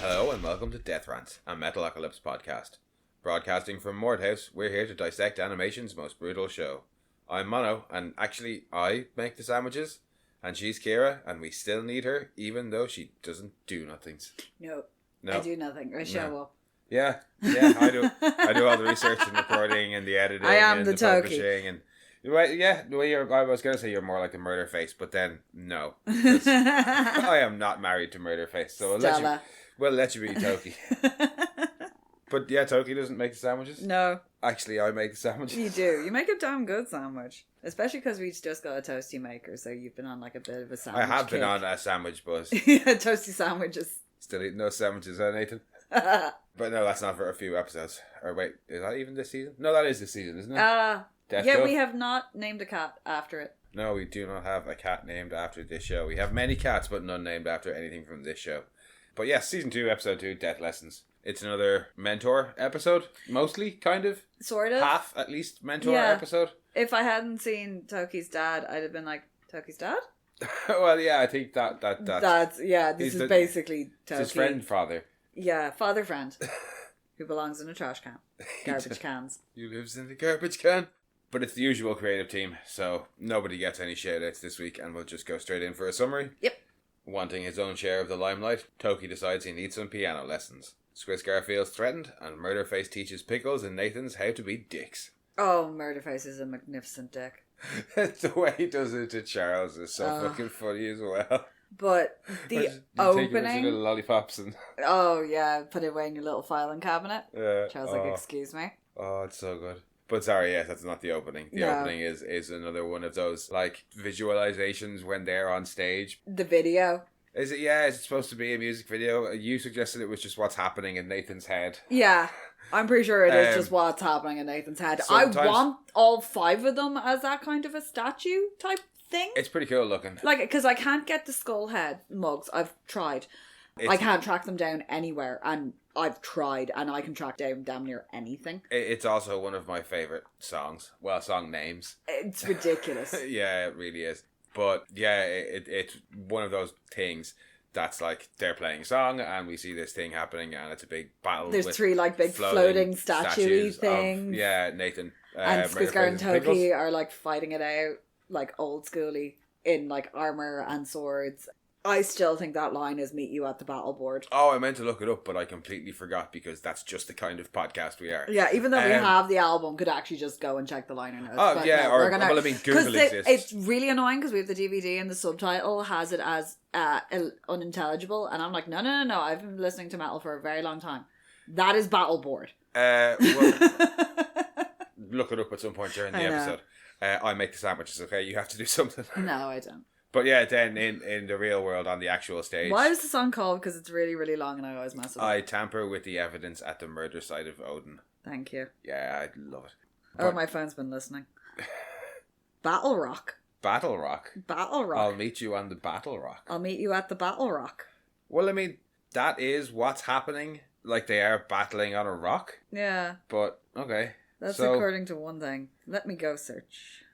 Hello and welcome to Death Rant, a Metalocalypse podcast. Broadcasting from Mordhouse, we're here to dissect animation's most brutal show. I'm Mono, and actually I make the sandwiches, and she's Kira, and we still need her, even though she doesn't do nothing. No. I do nothing. I show up. Yeah, I do. I do all the research and recording and the editing I am and the the Toki. publishing and... Well, yeah, the way I was going to say you're more like the Murderface, but then no. I am not married to Murderface, so we'll let you be Toki. But yeah, Toki doesn't make the sandwiches? No. Actually, I make the sandwiches. You do. You make a damn good sandwich. Especially because we just got a toasty maker, so you've been on like a bit of a sandwich I have kick. been on a sandwich buzz. Yeah, toasty sandwiches. Still eating those sandwiches, huh, Nathan? But no, that's not for a few episodes. Or wait, is that even this season? No, that is this season, isn't it? Yeah, we have not named a cat after it. No, we do not have a cat named after this show. We have many cats, but none named after anything from this show. But yes, season 2, episode 2, Dethlessons. It's another mentor episode, mostly, kind of. Sort of. Half, at least, mentor episode. If I hadn't seen Toki's dad, I'd have been like, Toki's dad? Well, yeah, I think that's... This is basically Toki. It's his father. Yeah, father friend. Who belongs in a trash can. Garbage cans. He lives in the garbage can. But it's the usual creative team, so nobody gets any shout-outs this week, and we'll just go straight in for a summary. Yep. Wanting his own share of the limelight, Toki decides he needs some piano lessons. Skwisgar feels threatened, and Murderface teaches Pickles and Nathan's how to be dicks. Oh, Murderface is a magnificent dick. The way he does it to Charles is so fucking funny as well. But the opening... Take little lollipops and... Oh, yeah, put it away in your little filing cabinet. Charles like, excuse me. Oh, it's so good. But sorry, yes, that's not the opening. The opening is another one of those, like, visualizations when they're on stage. The video. Is it? Yeah, is it supposed to be a music video? You suggested it was just what's happening in Nathan's head. Yeah, I'm pretty sure it is just what's happening in Nathan's head. I want all 5 of them as that kind of a statue type thing. It's pretty cool looking. Like, because I can't get the skull head mugs. I've tried. I can't track them down anywhere, and I've tried, and I can track down damn near anything. It's also one of my favourite songs. Well, song names. It's ridiculous. Yeah, it really is. But yeah, it's one of those things that's like they're playing a song and we see this thing happening and it's a big battle. There's with 3 like big floating statue-y things. Nathan. And Skwisgar and Toki are like fighting it out like old schooly in like armour and swords. I still think that line is meet you at the battle board. Oh, I meant to look it up, but I completely forgot because that's just the kind of podcast we are. Yeah, even though we have the album, could actually just go and check the liner notes. Oh, yeah, no, Google exists. It's really annoying because we have the DVD and the subtitle has it as unintelligible, and I'm like, no, I've been listening to metal for a very long time. That is battle board. Well, look it up at some point during the episode. I make the sandwiches, okay? You have to do something. No, I don't. But yeah, then in the real world, on the actual stage... Why is the song called? Because it's really, really long and I always mess it up. I tamper with the evidence at the murder site of Odin. Thank you. Yeah, I love it. But my phone's been listening. Battle Rock. Battle Rock? Battle Rock. I'll meet you on the Battle Rock. I'll meet you at the Battle Rock. Well, I mean, that is what's happening. Like, they are battling on a rock. Yeah. But, okay. That's according to one thing. Let me go search.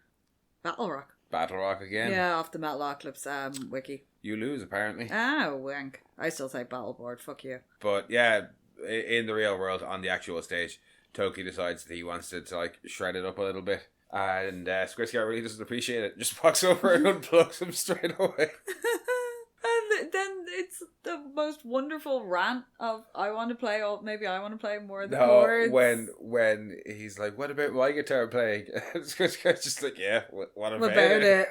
Battle Rock. Battle Rock again? Yeah, off the Metalocalypse wiki. You lose, apparently. Ah, wank. I still say Battleboard. Fuck you. But, yeah, in the real world, on the actual stage, Toki decides that he wants to like, shred it up a little bit. And Skwisgar really doesn't appreciate it. Just walks over and unplugs him straight away. And then it's the most wonderful rant of I want to play more of the chords. When he's like, what about my guitar playing? And Skwisgar's just like, yeah, what about it?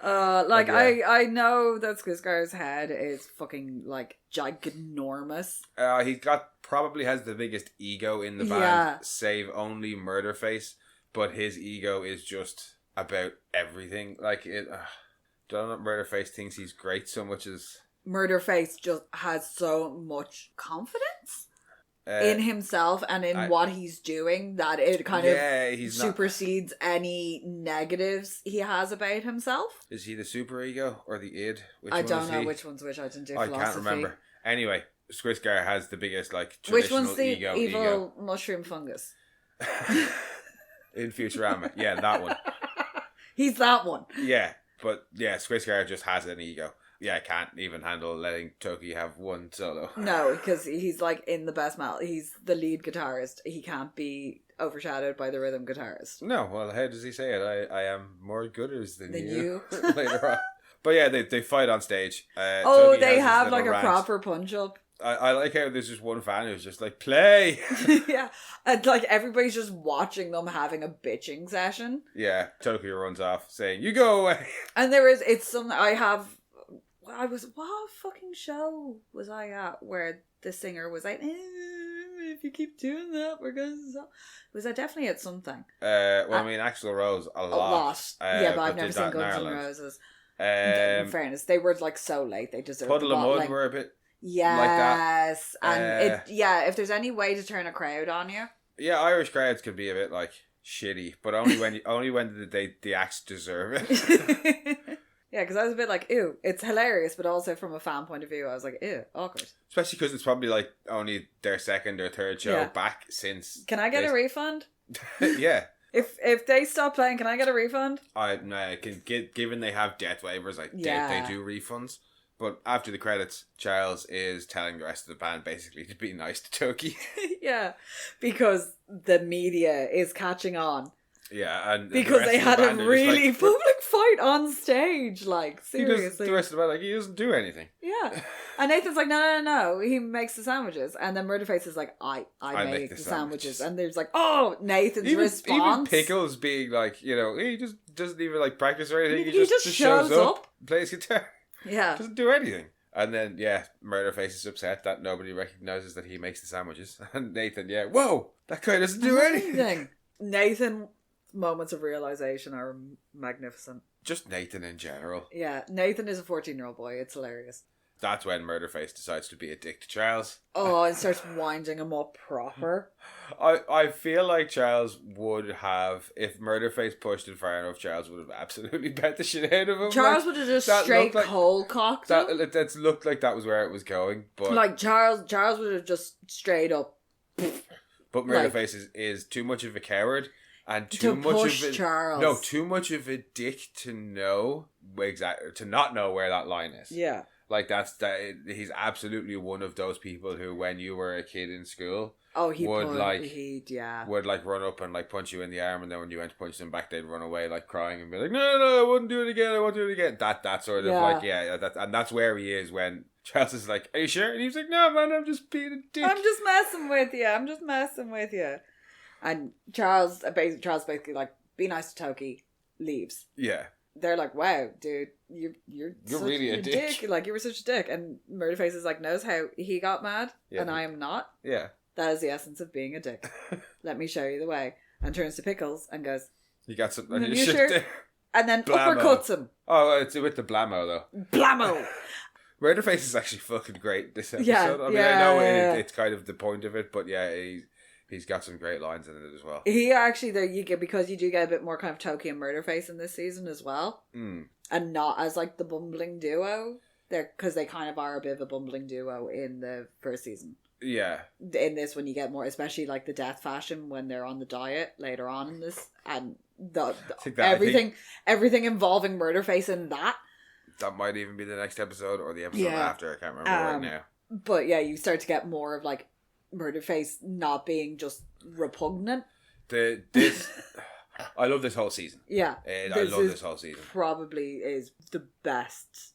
Yeah. I know that Skwisgar's head is fucking like ginormous. He probably has the biggest ego in the band, save only Murderface, but his ego is just about everything. Like it. Don't know, Murderface thinks he's great so much as... Murderface just has so much confidence in himself and in what he's doing that it kind of supersedes any negatives he has about himself. Is he the super ego or the id? I don't know which one's which. I didn't do philosophy. I can't remember. Anyway, Skwisgar has the biggest like which traditional one's the evil mushroom fungus? In Futurama. Yeah, that one. He's that one. Yeah. But yeah, Skwisgar just has an ego. can't even handle letting Toki have one solo. No, because he's like in the best metal. He's the lead guitarist. He can't be overshadowed by the rhythm guitarist. No, well, how does he say it? I am more gooders than you. Later on. But yeah, they fight on stage. Toki they have like a proper punch up. I like how there's just one fan who's just like, play! Yeah, and like everybody's just watching them having a bitching session. Yeah, Toki runs off saying, you go away! And what fucking show was I at where the singer was like, if you keep doing that, we're going to... Was I definitely at something? Axl Rose, a lot. Yeah, but I've never seen Guns N' Roses. In fairness, they were like so late, they deserved Puddle of Mud were a bit... Yes, like that. And if there's any way to turn a crowd on you. Yeah, Irish crowds could be a bit like shitty, but only when the acts deserve it. Yeah, because I was a bit like, ew, it's hilarious, but also from a fan point of view, I was like, ew, awkward. Especially because it's probably like only their second or third show back since. Can I get a refund? Yeah. If they stop playing, can I get a refund? Given they have death waivers, they do refunds. But after the credits, Charles is telling the rest of the band basically to be nice to Toki. Yeah, because the media is catching on. Yeah, and because they had a really public fight on stage, like, seriously. The rest of the band, he doesn't do anything. Yeah. And Nathan's like, no, he makes the sandwiches. And then Murderface is like, I make the sandwiches. And there's like, oh, Nathan's response. Even Pickles being like, he just doesn't even like practice or anything. He just shows up, plays guitar. Yeah. Doesn't do anything. And then, Murderface is upset that nobody recognises that he makes the sandwiches. And Nathan, whoa, that guy doesn't do anything. Nathan, moments of realisation are magnificent. Just Nathan in general. Yeah, Nathan is a 14-year-old boy. It's hilarious. That's when Murderface decides to be a dick to Charles. Oh, and starts winding him up proper. I feel like Charles would have, if Murderface pushed it far enough, Charles would have absolutely bet the shit out of him. Charles would have just straight cold cocked him. That looked like that was where it was going. But like Charles would have just straight up. But Murderface is too much of a coward. And too much of a dick to not know where that line is. Yeah. Like he's absolutely one of those people who, when you were a kid in school, would run up and like punch you in the arm, and then when you went to punch them back, they'd run away like crying and be like, no, I wouldn't do it again. That sort of and that's where he is when Charles is like, are you sure? And he's like, no, man, I'm just being a dick. I'm just messing with you. And Charles basically like, be nice to Toki, leaves. Yeah. They're like, wow, dude, you're really a dick. Like, you were such a dick. And Murderface is like, knows how he got mad, and I am not. Yeah. That is the essence of being a dick. Let me show you the way. And turns to Pickles and goes, you got something. You sure? There. And then uppercuts him. Oh, it's with the blammo though. Blammo. Murderface is actually fucking great this episode. I know it's kind of the point of it, but he's got some great lines in it as well. He actually, because you do get a bit more kind of Toki and Murderface in this season as well. Mm. And not as like the bumbling duo. Because they kind of are a bit of a bumbling duo in the first season. Yeah. In this one you get more, especially like the death fashion when they're on the diet later on in this. And everything involving Murderface in that. That might even be the next episode or the episode after. I can't remember right now. But yeah, you start to get more of like Murderface not being just repugnant. I love this whole season. Yeah. I love this whole season. Probably is the best.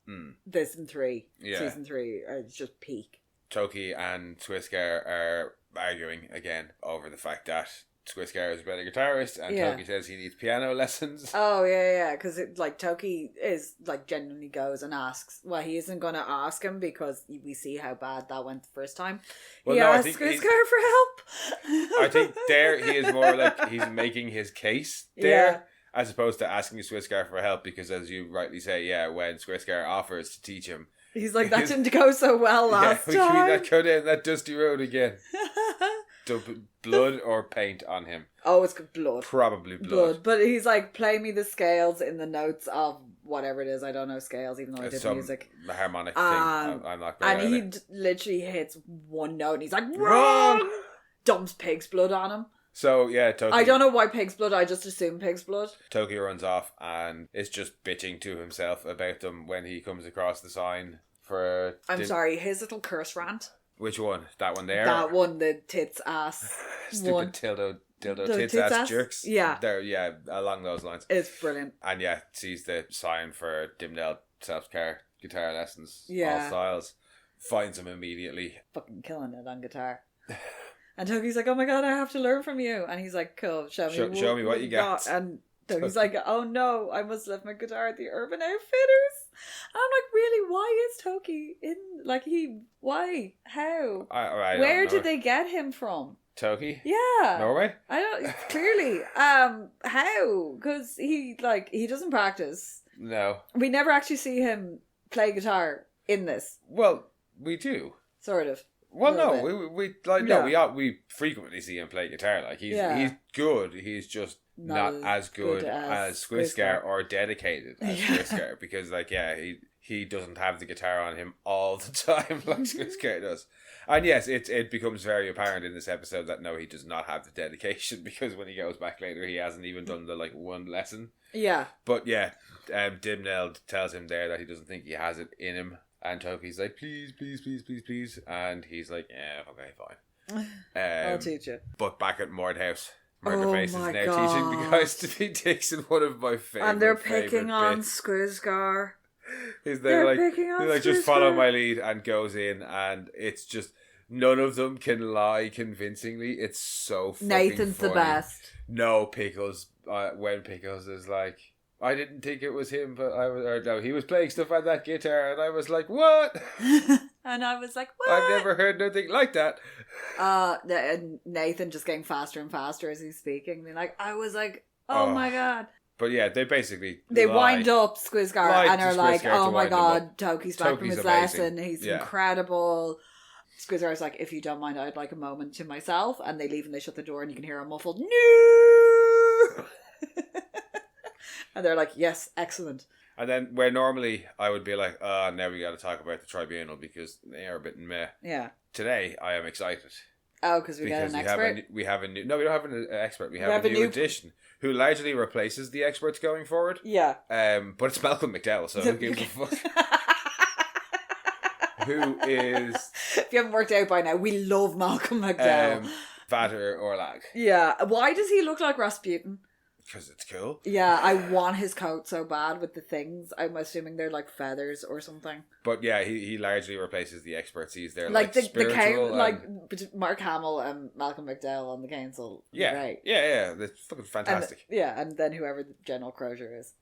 Season 3. Yeah. Season 3 is just peak. Toki and Swisker are arguing again over the fact that Swisker is a better guitarist, and Toki says he needs piano lessons. Oh, yeah, because Toki is, genuinely goes and asks. Well, he isn't going to ask him because we see how bad that went the first time. He asks Swisker for help. I think there he is more like he's making his case there, as opposed to asking Swisker for help, because as you rightly say, when Swisker offers to teach him, he's like, that didn't go so well last time. We can go down that dusty road again. Blood or paint on him. Oh, it's blood. Probably blood. But he's like, play me the scales in the notes of whatever it is. I don't know scales, even though I did music. Harmonic thing. I'm not great and he literally hits one note and he's like, wrong! Dumps pig's blood on him. So, yeah, Toki... I don't know why pig's blood, I just assume pig's blood. Toki runs off and is just bitching to himself about them when he comes across the sign for... I'm sorry, his little curse rant. Which one? That one there? That one, the tits ass Stupid one. dildo tits ass jerks. Yeah. Yeah, along those lines. It's brilliant. And yeah, sees the sign for Dimdale self-care guitar lessons. Yeah. All styles. Finds him immediately. Fucking killing it on guitar. And Toki's like, oh my god, I have to learn from you. And he's like, cool, show me what you got. And Toki's like, oh no, I must have left my guitar at the Urban Outfitters. And I'm like, really, why is Toki in, like, why? How? Where did they get him from? Toki? Yeah. Norway? I don't, clearly. How? Because he doesn't practice. No. We never actually see him play guitar in this. Well, we do. Sort of. Well, no, we frequently see him play guitar. Like he's good. He's just not as good as Squiscar or dedicated as Squiscar because, like, he doesn't have the guitar on him all the time like Squiscar does. And yes, it becomes very apparent in this episode that no, he does not have the dedication because when he goes back later, he hasn't even done the one lesson. Yeah. But yeah, Dimnell tells him there that he doesn't think he has it in him. And Toki's like, please. And he's like, yeah, okay, fine. I'll teach you. But back at Murderface, Murderface is now teaching the guys to be dicks in one of my favourite And they're picking on Squiscar. They're like, just follow my lead, and goes in, and it's just, none of them can lie convincingly. It's so fucking Nathan's funny. The best. No, Pickles, when Pickles is like, I didn't think it was him, but he was playing stuff on that guitar, and I was like, what? And I was like, what? I've never heard nothing like that. Nathan just getting faster and faster as he's speaking. I was like, oh my god. But yeah, they basically wind up Squiscar and are like, oh my god, Toki's back from his lesson. He's incredible. Squiscar's like, if you don't mind, I'd like a moment to myself. And they leave and they shut the door, and you can hear a muffled no. And they're like, yes, excellent. And then where normally I would be like, now we got to talk about the tribunal because they are a bit meh. Yeah. Today I am excited. Oh, because we got an expert? We don't have an expert. We have a new addition who largely replaces the experts going forward. Yeah. But it's Malcolm McDowell, so who gives a fuck? Who is... If you haven't worked out by now, we love Malcolm McDowell. Vader Orlag. Yeah. Why does he look like Rasputin? Because it's cool. Yeah, I want his coat so bad with the things. I'm assuming they're like feathers or something. But yeah, he largely replaces the experts. He's there like the spiritual Mark Hamill and Malcolm McDowell on the council. Yeah, right. Yeah, that's fucking fantastic. And then whoever General Crozier is.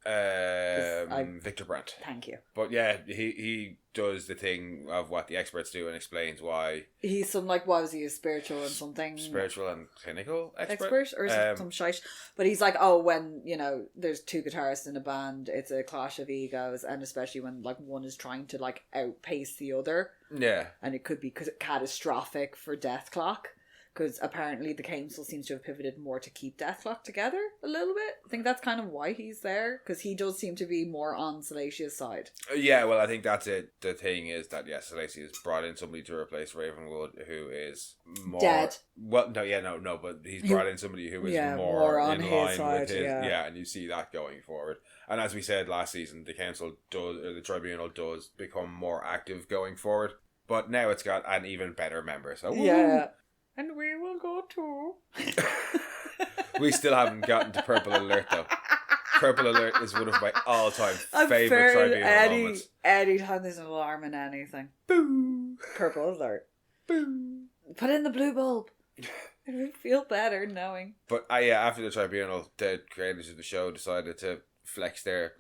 Victor Brandt. Thank you. But yeah, he does the thing of what the experts do and explains why. He's some, what was he, a spiritual and something? Spiritual and clinical expert or some shite. But he's like, when, there's two guitarists in a band, it's a clash of egos, and especially when, one is trying to, outpace the other. Yeah. And it could be catastrophic for Death Clock. Because apparently the council seems to have pivoted more to keep Deathlock together a little bit. I think that's kind of why he's there. Because he does seem to be more on Salatia's side. Yeah, well, I think that's it. The thing is that, Salacia has brought in somebody to replace Ravenwood who is more... Dead. Well, no, but he's brought in somebody who is more on in line side, with his... Yeah, and you see that going forward. And as we said last season, the council does, or the tribunal does become more active going forward. But now it's got an even better member, so... Yeah. And we will go too. We still haven't gotten to Purple Alert, though. Purple Alert is one of my all-time favourite tribunal moments. Anytime there's an alarm in anything. Boo! Purple Alert. Boo! Put in the blue bulb. It would feel better knowing. But after the tribunal, the creators of the show decided to flex their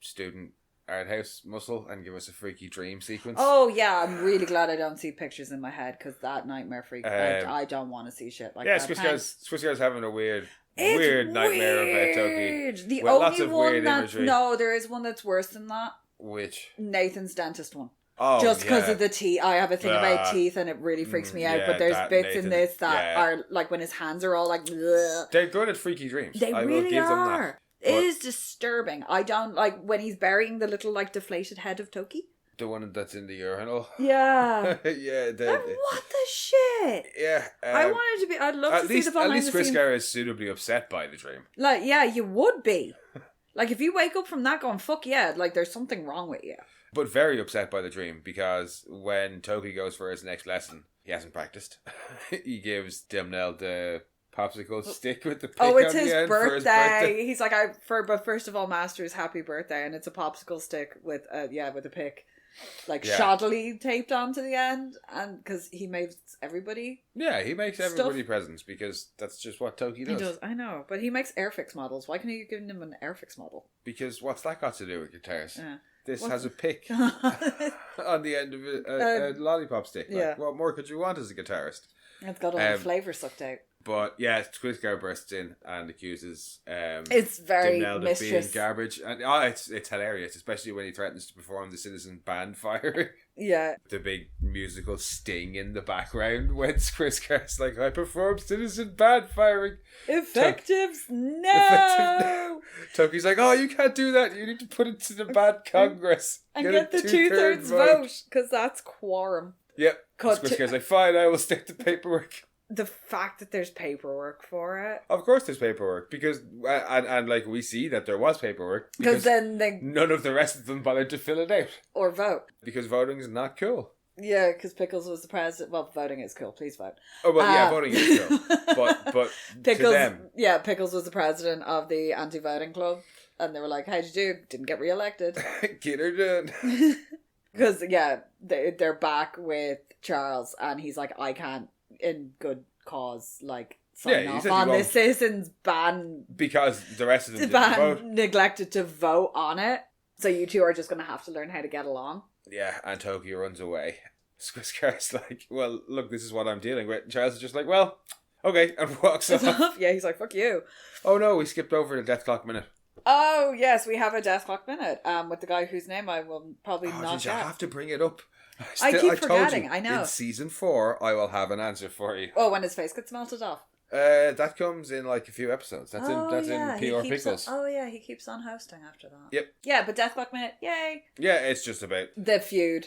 student art house muscle and give us a freaky dream sequence. Oh yeah, I'm really glad I don't see pictures in my head because that nightmare freak. I don't want to see shit like that. Squiscar's having a weird nightmare about Toki. The only one there is one that's worse than that. Which? Nathan's dentist one. Oh, just because of the teeth. I have a thing about teeth and it really freaks me out. But there's bits in this that are when his hands are all bleh. They're good at freaky dreams. They really are. It is disturbing. I don't when he's burying the little deflated head of Toki. The one that's in the urinal. Yeah. Yeah. What the shit? Yeah. I'd love to see the behind the scenes. At least Skrisgar is suitably upset by the dream. Like, yeah, you would be. Like, if you wake up from that going, fuck yeah, like, there's something wrong with you. But very upset by the dream, because when Toki goes for his next lesson, he hasn't practiced. He gives Dimnell the popsicle stick with the pick it's on his the end birthday. For his birthday. He's like, but first of all, Master's happy birthday, and it's a popsicle stick with a pick, like shoddily taped onto the end, and because he makes everybody. Yeah, he makes everybody presents because that's just what Toki does. He does, I know, but he makes Airfix models. Why can't you give him an Airfix model? Because what's that got to do with guitars? Yeah. This has a pick on the end of a lollipop stick. Like, what more could you want as a guitarist? It's got all the flavour sucked out. But yeah, Skrisgar bursts in and accuses it's very Dimnell of being garbage. And it's hilarious, especially when he threatens to perform the citizen band firing. Yeah. The big musical sting in the background when Skrisgar's like, I perform citizen band firing. Effectives? No! Toki's like, oh, you can't do that. You need to put it to the band Congress. And get the 2/3 vote, because that's quorum. Yep. Skrisgar's like, fine, I will stick to paperwork. The fact that there's paperwork for it. Of course there's paperwork, because and like we see that there was paperwork, because then none of the rest of them bothered to fill it out or vote, because voting is not cool. Yeah, because Pickles was the president. Well, voting is cool. Please vote. Oh well, yeah, voting is cool, but Pickles, to them, yeah, Pickles was the president of the anti-voting club, and they were like, "How'd you do? Didn't get re-elected." Get her done. Because they're back with Charles, and he's like, "I can't." In good cause, like sign off on the citizens ban because the rest of them didn't vote. Neglected to vote on it, so you two are just going to have to learn how to get along. Yeah, and Toki runs away. Skrisgar's like, well, look, this is what I'm dealing with. And Charles is just like, well, okay, and walks off. Yeah, he's like, fuck you. Oh no, we skipped over the Death Clock minute. Oh yes, we have a Death Clock minute with the guy whose name I will probably not get. I have to bring it up. I keep forgetting, I know. In season 4, I will have an answer for you. Oh, when his face gets melted off? That comes in like a few episodes. That's in PR Pickles. He keeps on hosting after that. Yep. Yeah, but Death Clock Minute, yay! Yeah, it's just about the feud.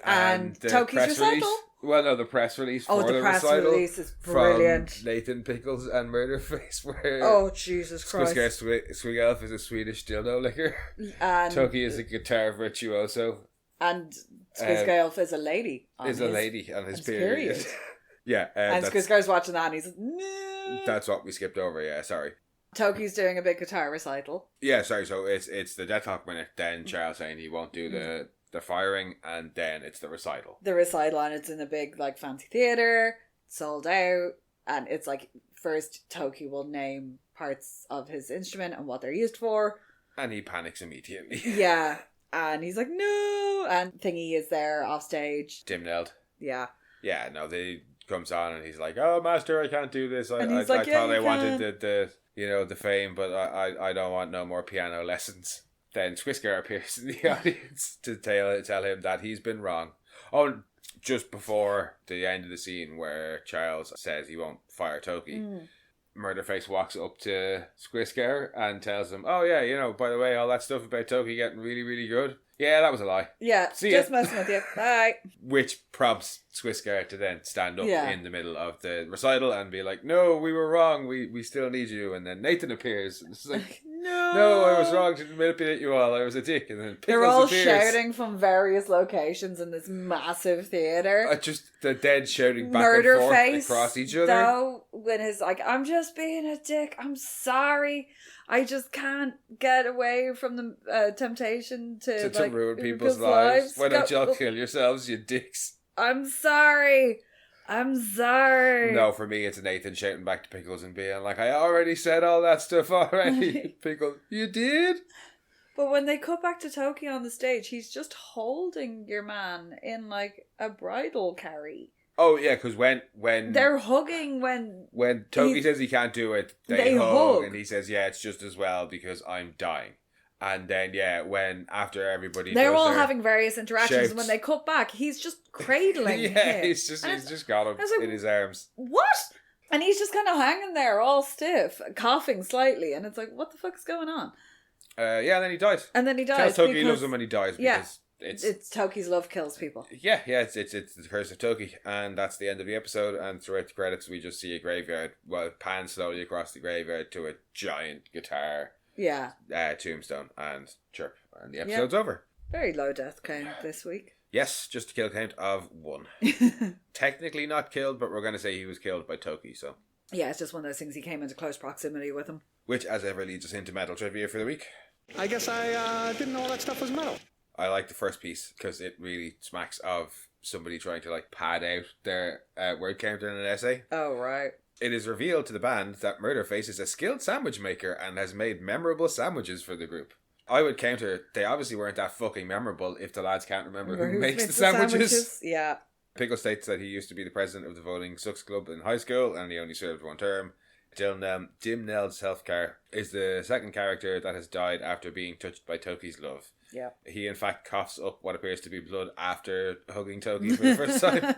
And the Toki's press recital. Release. Well, no, the press release for the press release is brilliant. From Nathan Pickles and Murderface. Where Jesus Christ. Swig Elf is a Swedish dildo licker. And Toki is a guitar virtuoso. And Skrisgar is a lady. Is a lady on his period. Yeah. And Skrisgar's watching that and he's like, no. That's what we skipped over, yeah, sorry. Toki's doing a big guitar recital. Yeah, sorry, so it's the Death Clock minute, then Charles saying he won't do the firing, and then it's the recital. The recital, and it's in a big, like, fancy theatre, sold out, and it's like, first Toki will name parts of his instrument and what they're used for. And he panics immediately. Yeah. And he's like, no! And Thingy is there off stage. Dimnelled. Yeah. Yeah, no, he comes on and he's like, oh, Master, I can't do this. I thought I wanted the fame, but I don't want no more piano lessons. Then Skrisgar appears in the audience to tell him that he's been wrong. Oh, just before the end of the scene where Charles says he won't fire Toki. Murderface walks up to Skrisgar and tells him, oh yeah, by the way, all that stuff about Toki getting really, really good. Yeah, that was a lie. Yeah, just messing with you. Bye. Which prompts Skrisgar to then stand up in the middle of the recital and be like, no, we were wrong. We still need you. And then Nathan appears. And it's like, no, I was wrong to manipulate you all. I was a dick. And then Pickles They're all appears. shouting from various locations in this massive theatre. Just the dead shouting back and forth across each other. Though, when he's like, I'm just being a dick. I'm sorry. I just can't get away from the temptation to ruin people's lives. Why don't y'all kill yourselves, you dicks? I'm sorry. No, for me, it's Nathan shouting back to Pickles and being like, I already said all that stuff already. Pickles, you did? But when they cut back to Toki on the stage, he's just holding your man in like a bridal carry. Oh yeah, because when they're hugging when Toki says he can't do it, they hug, and he says, "Yeah, it's just as well because I'm dying." And then when after everybody, they're all having various interactions. Shouts. And when they cut back, he's just cradling. Yeah, him. he's just got him in his arms. What? And he's just kind of hanging there, all stiff, coughing slightly, and it's like, what the fuck is going on? And then he dies. Tells Toki he loves him, and he dies because It's Toki's love kills people. Yeah, it's the curse of Toki, and that's the end of the episode. And throughout the credits, we just see a graveyard. Well, it pans slowly across the graveyard to a giant guitar. Yeah. Tombstone and chirp, and the episode's over. Very low death count this week. Yes, just a kill count of 1. Technically not killed, but we're going to say he was killed by Toki. So yeah, it's just one of those things. He came into close proximity with him. Which, as ever, leads us into metal trivia for the week. I guess I didn't know all that stuff was metal. I like the first piece because it really smacks of somebody trying to pad out their word count in an essay. Oh, right. It is revealed to the band that Murderface is a skilled sandwich maker and has made memorable sandwiches for the group. I would counter, they obviously weren't that fucking memorable if the lads can't remember who makes the sandwiches. Yeah. Pickle states that he used to be the president of the Voting Sucks Club in high school and he only served 1 term. Jim Nell's Self-Car is the second character that has died after being touched by Toki's love. Yeah. He in fact coughs up what appears to be blood after hugging Toki for the first time.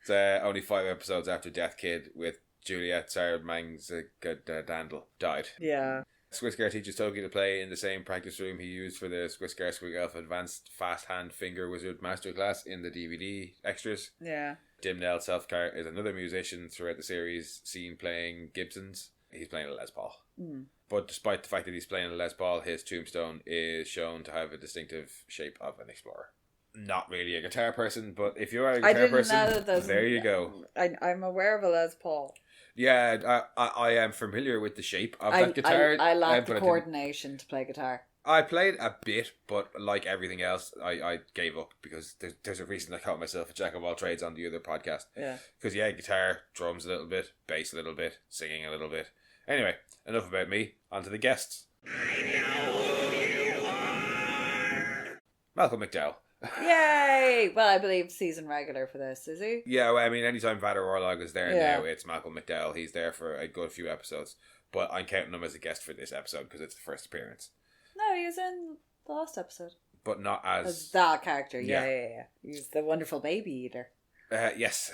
It's only 5 episodes after Death Kid with Juliet Sarmang's Dandel died. Yeah. Squiscar teaches Toki to play in the same practice room he used for the Squiscar Squig Elf Advanced Fast Hand Finger Wizard Masterclass in the DVD extras. Yeah. Dim Nell Selfcar is another musician throughout the series, seen playing Gibsons. He's playing a Les Paul. Mm. But despite the fact that he's playing a Les Paul, his tombstone is shown to have a distinctive shape of an explorer. Not really a guitar person, but if you are a guitar person, there you go. I'm aware of a Les Paul. Yeah, I am familiar with the shape of that guitar. I lack the coordination to play guitar. I played a bit, but like everything else, I gave up because there's a reason I call myself a jack of all trades on the other podcast. Yeah. Because guitar, drums a little bit, bass a little bit, singing a little bit. Anyway, enough about me. On to the guests. I know who you are. Malcolm McDowell. Yay! Well, I believe season regular for this, is he? Yeah, well, I mean, anytime Vader Orlog is there now, it's Malcolm McDowell. He's there for a good few episodes. But I'm counting him as a guest for this episode because it's the first appearance. No, he was in the last episode. But not as that character. Yeah. He's the wonderful baby eater. Yes.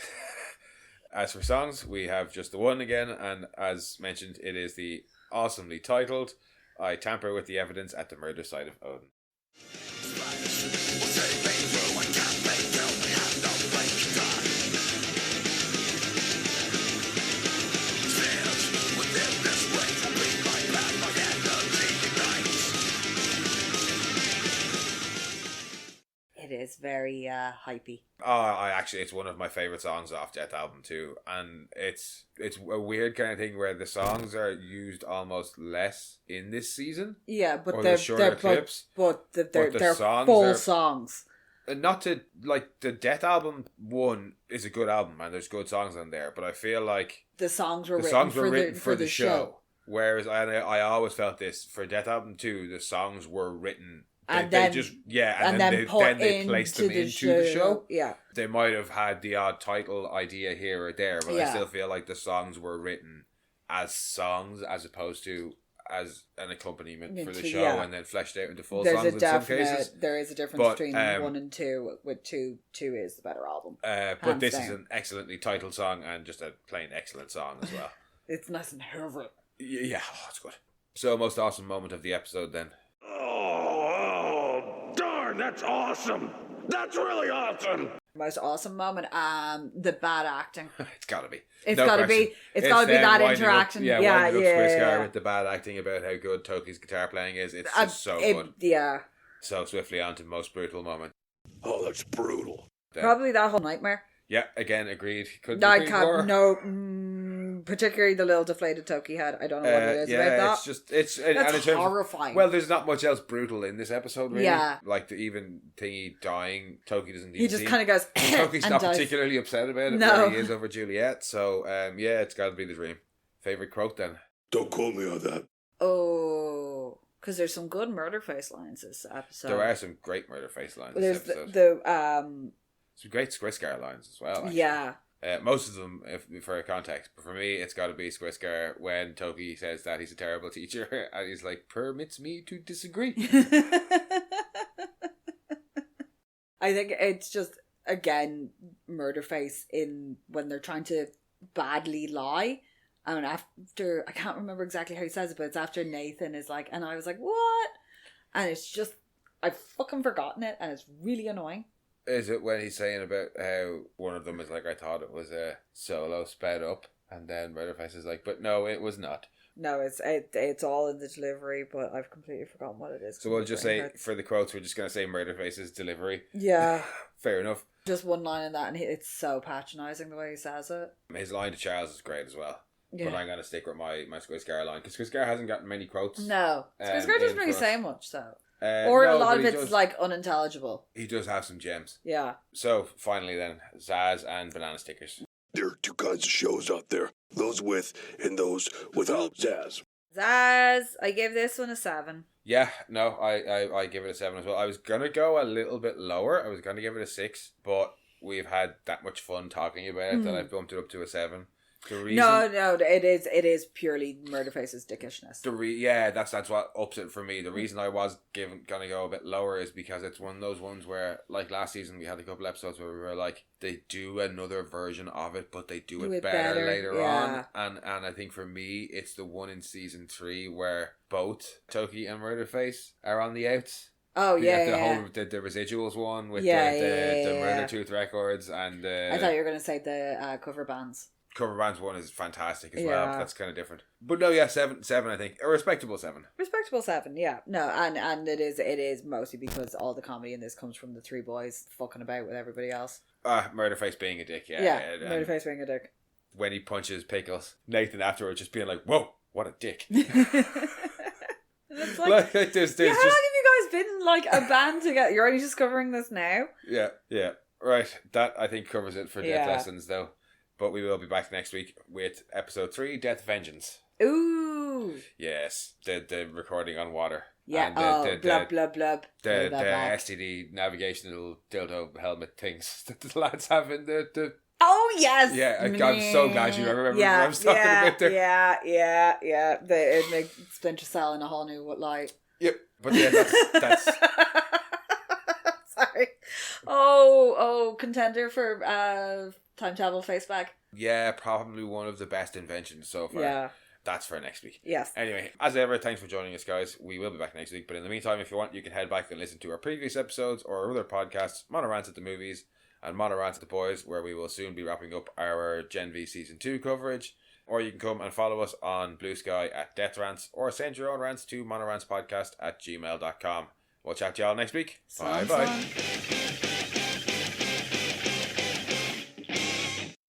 As for songs, we have just the one again, and as mentioned, it is the awesomely titled I Tamper with the Evidence at the Murder Site of Odin. It is very hypey. It's one of my favourite songs off Death Album too, and it's a weird kind of thing where the songs are used almost less in this season. Yeah, but they're shorter clips. But they're full songs. Not to the Death Album 1 is a good album and there's good songs on there, but I feel like the songs were written for the show. Whereas I always felt this for Death Album 2, the songs were written. They then they placed them into the show. Yeah, they might have had the odd title idea here or there, but I still feel like the songs were written as songs as opposed to as an accompaniment for the show and then fleshed out into full songs in some cases. There is a difference between 1 and 2, with 2 is the better album. But this is an excellently titled song and just a plain excellent song as well. It's nice and heavy. Yeah, it's good. So, most awesome moment of the episode then. Oh, darn, that's awesome. That's really awesome. Most awesome moment, the bad acting. It's gotta be. It's gotta be that interaction. Winding up Squiscar with the bad acting about how good Toki's guitar playing is. It's just so good. Yeah. So swiftly on to most brutal moment. Oh, that's brutal. Probably that whole nightmare. Yeah, again, agreed. Couldn't agree more. No, particularly the little deflated Toki head. I don't know what it is about that. It's horrifying. Well, there's not much else brutal in this episode, really. Yeah. Like the even thingy dying, Toki doesn't even He just kind of goes Toki's and not dies. particularly upset about it, No. where he is over Juliet. So, it's got to be the dream. Favourite quote, then? Don't quote me on that. Oh, because there's some good Murderface lines this episode. There are some great Murderface lines this episode. There's some great Squiscar lines as well, actually. Yeah. Most of them, for context, but for me, it's got to be Squiscar when Toki says that he's a terrible teacher, and he's like, permits me to disagree. I think it's just, again, Murderface when they're trying to badly lie, and after, I can't remember exactly how he says it, but it's after Nathan is like, and I was like, what? And it's just I've fucking forgotten it, and it's really annoying. Is it when he's saying about how one of them is like, I thought it was a solo sped up, and then Murderface is like, but no, it was not. No, it's all in the delivery, but I've completely forgotten what it is. So we'll just say, for the quotes, we're just going to say Murderface's delivery. Yeah. Fair enough. Just one line in that, and it's so patronising the way he says it. His line to Charles is great as well. Yeah. But I'm going to stick with my Squiscar line, because Squiscar hasn't gotten many quotes. No. Squiscar doesn't really say much, though. Or a lot of it's like unintelligible. He does have some gems. Yeah. So finally then, Zaz and banana stickers. There are two kinds of shows out there. Those with and those without Zaz. Zaz, I give this one a 7. Yeah, no, I give it a 7 as well. I was going to go a little bit lower. I was going to give it a 6, but we've had that much fun talking about it that I bumped it up to a 7. No, it is purely Murderface's dickishness. That's what ups it for me. The reason I was gonna go a bit lower is because it's one of those ones where, like last season, we had a couple episodes where we were like, they do another version of it, but they do it better later on. And I think for me, it's the one in season 3 where both Toki and Murderface are on the outs. Oh, yeah, the residuals one with the Murder Tooth records and... I thought you were going to say the cover bands. Cover bands one is fantastic as well. But that's kind of different. But no, yeah, 7 I think. A respectable 7. Respectable 7, yeah. No, and it is mostly because all the comedy in this comes from the 3 boys fucking about with everybody else. Murderface being a dick, yeah. Murderface being a dick. When he punches Pickles, Nathan afterwards just being like, whoa, what a dick. It's like there's how long have you guys been like a band together? You're only discovering this now? Yeah. Right, that I think covers it for Dethlessons though. But we will be back next week with episode 3, Death Vengeance. Ooh. Yes, the recording on water. Yeah, and blub. The STD navigational dildo helmet things that the lads have in the... Oh, yes! Yeah, I'm so glad you remember what I was talking about there. Yeah. It makes Splinter Cell in a whole new light. Yep, but yeah, that's... Sorry. Oh, contender for... time travel face back. Yeah, probably one of the best inventions so far. Yeah. That's for next week. Yes. Anyway, as ever, thanks for joining us, guys. We will be back next week. But in the meantime, if you want, you can head back and listen to our previous episodes or our other podcasts, Mono Rants at the Movies and Mono Rants at the Boys, where we will soon be wrapping up our Gen V Season 2 coverage. Or you can come and follow us on Blue Sky at Death Rants or send your own rants to monorantspodcast@gmail.com. We'll chat to y'all next week. Bye-bye.